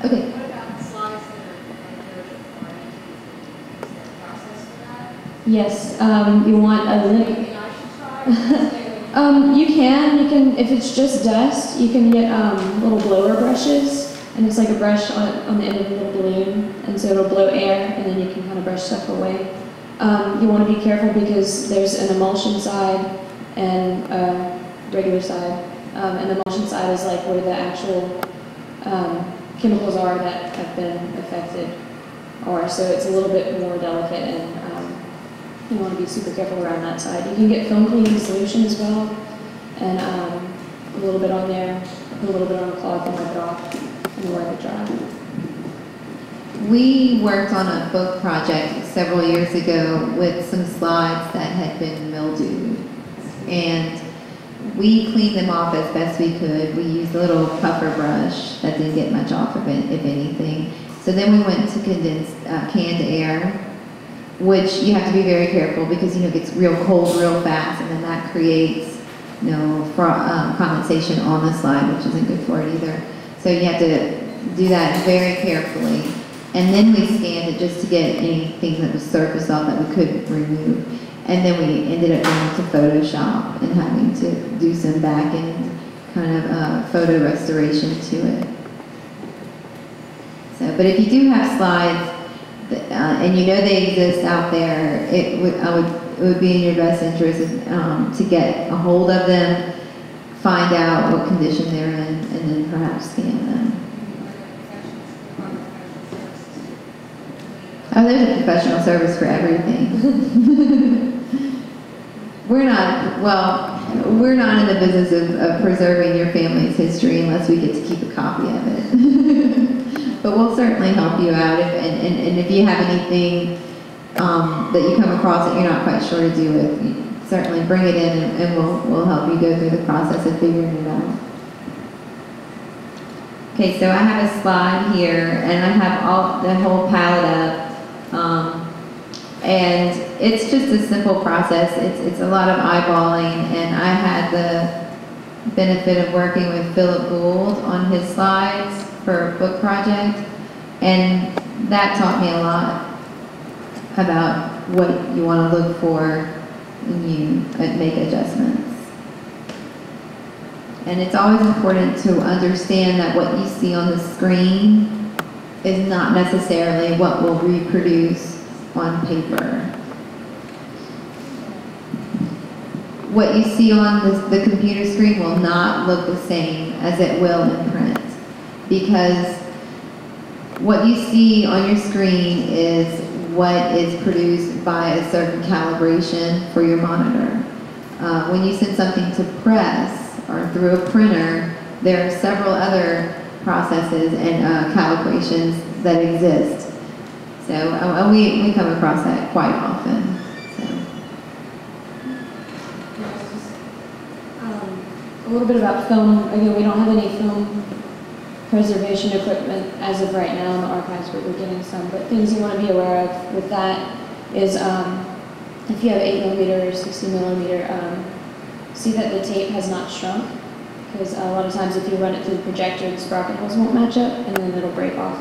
Okay. What about slides that are like is there a process for that? Yes, you want a link. Maybe I should try. You can, if it's just dust, you can get little blower brushes, and it's like a brush on the end of a little balloon, and so it'll blow air, and then you can kind of brush stuff away. You want to be careful because there's an emulsion side and a regular side, and the emulsion side is like where the actual chemicals are that have been affected, so it's a little bit more delicate, and you want to be super careful around that side. You can get film cleaning solution as well, and a little bit on there, put a little bit on a cloth and wipe it off, and wipe it dry. We worked on a book project several years ago with some slides that had been mildewed, and we cleaned them off as best we could. We used a little puffer brush that didn't get much off of it, if anything. So then we went to condensed canned air, which you have to be very careful because it gets real cold real fast, and then that creates condensation on the slide, which isn't good for it either. So you have to do that very carefully. And then we scanned it just to get anything that was surface off that we could remove. And then we ended up going to Photoshop and having to do some back-end kind of photo restoration to it. So, but if you do have slides, and they exist out there, it would be in your best interest to get a hold of them, find out what condition they're in, and then perhaps scan them. Oh, there's a professional service for everything. We're not in the business of preserving your family's history unless we get to keep a copy of it. But we'll certainly help you out, and if you have anything that you come across that you're not quite sure to do with, certainly bring it in, and we'll help you go through the process of figuring it out. Okay, so I have a slide here, and I have the whole palette up. And it's just a simple process. It's a lot of eyeballing, and I had the benefit of working with Philip Gould on his slides for a book project, and that taught me a lot about what you want to look for when you make adjustments. And it's always important to understand that what you see on the screen is not necessarily what will reproduce on paper. What you see on the computer screen will not look the same as it will in print, because what you see on your screen is what is produced by a certain calibration for your monitor. When you send something to press or through a printer, there are several other processes and calibrations that exist. So we come across that quite often. A little bit about film. Again, we don't have any film preservation equipment as of right now in the archives, but we're getting some. But things you want to be aware of with that is if you have 8mm or 60mm, see that the tape has not shrunk, because a lot of times if you run it through the projector, the sprocket holes won't match up, and then it'll break off.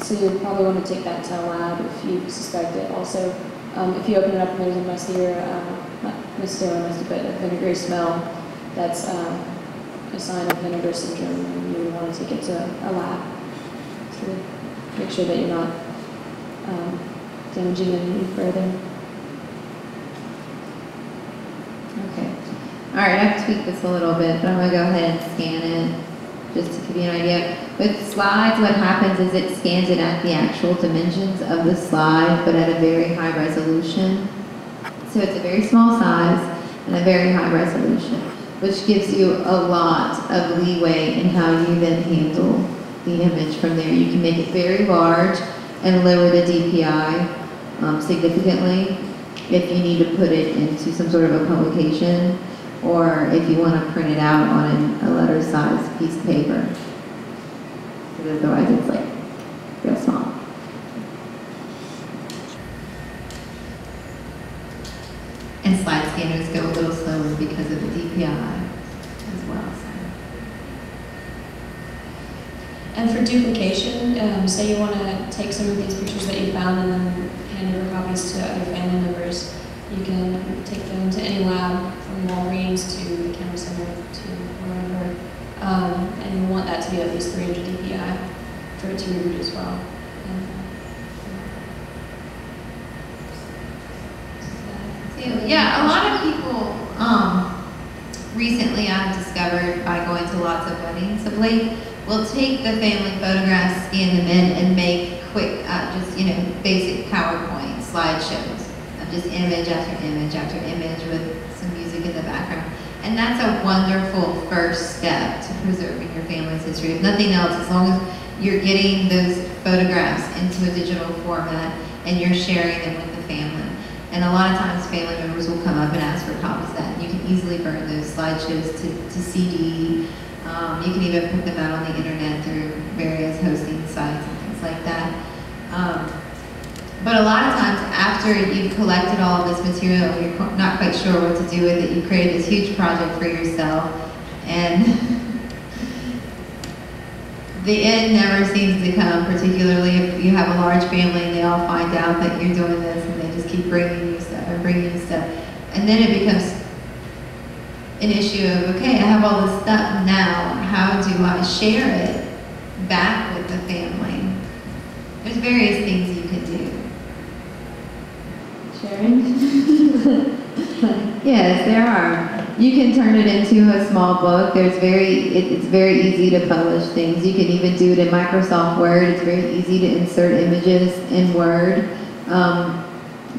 So you probably want to take that to a lab if you suspect it. Also, if you open it up and there's a musty or not necessarily musty, but a vinegary smell, that's a sign of vinegar syndrome, and you would want to take it to a lab to make sure that you're not damaging it any further. Okay. All right, I've tweaked this a little bit, but I'm going to go ahead and scan it just to give you an idea. With slides, what happens is it scans it at the actual dimensions of the slide, but at a very high resolution. So it's a very small size and a very high resolution, which gives you a lot of leeway in how you then handle the image from there. You can make it very large and lower the DPI significantly if you need to put it into some sort of a publication, or if you want to print it out on a letter-sized piece of paper. Because otherwise it's like real small. And slide scanners go a little slower because of the DPI as well. And for duplication, say you want to take some of these pictures that you found and then hand over copies to other family members, you can take them to any lab, from Walgreens to the Camera Center to wherever, and you want that to be at least 300 dpi for it to reboot as well. Yeah, a lot of people, recently I've discovered by going to lots of weddings of late, will take the family photographs, scan them in, and make quick, just, you know, basic PowerPoint slideshows of just image after image after image with some music in the background. And that's a wonderful first step to preserving your family's history. If nothing else, as long as you're getting those photographs into a digital format and you're sharing them with the family. And a lot of times family members will come up and ask for copies of that. And you can easily burn those slideshows to CD. You can even put them out on the internet through various hosting sites and things like that. But a lot of times after you've collected all of this material, you're not quite sure what to do with it, you create this huge project for yourself, and the end never seems to come, particularly if you have a large family and they all find out that you're doing this and they just keep bringing you stuff and bringing you stuff. And then it becomes an issue of, okay, I have all this stuff now, how do I share it back with the family? There's various things you can do. Sharing? Yes, there are. You can turn it into a small book. It's very easy to publish things. You can even do it in Microsoft Word. It's very easy to insert images in Word.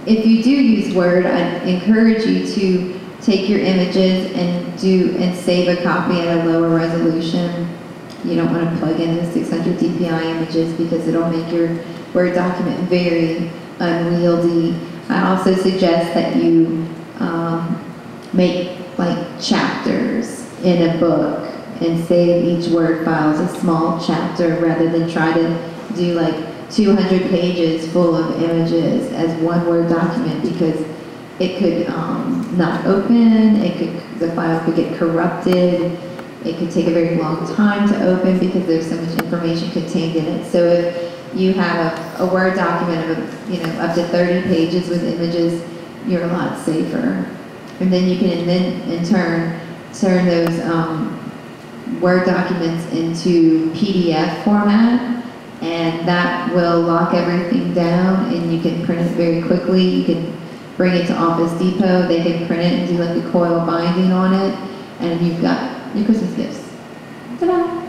If you do use Word, I encourage you to take your images and save a copy at a lower resolution. You don't want to plug in the 600 dpi images because it'll make your Word document very unwieldy. I also suggest that you make like chapters in a book and save each Word file as a small chapter rather than try to do like 200 pages full of images as one Word document, because it could not open, the file could get corrupted, it could take a very long time to open because there's so much information contained in it. So if you have a Word document of, you know, up to 30 pages with images, you're a lot safer. And then you can in turn turn those Word documents into PDF format, and that will lock everything down and you can print it very quickly. You can bring it to Office Depot, they can print it and do like a coil binding on it, and you've got your Christmas gifts. Ta-da!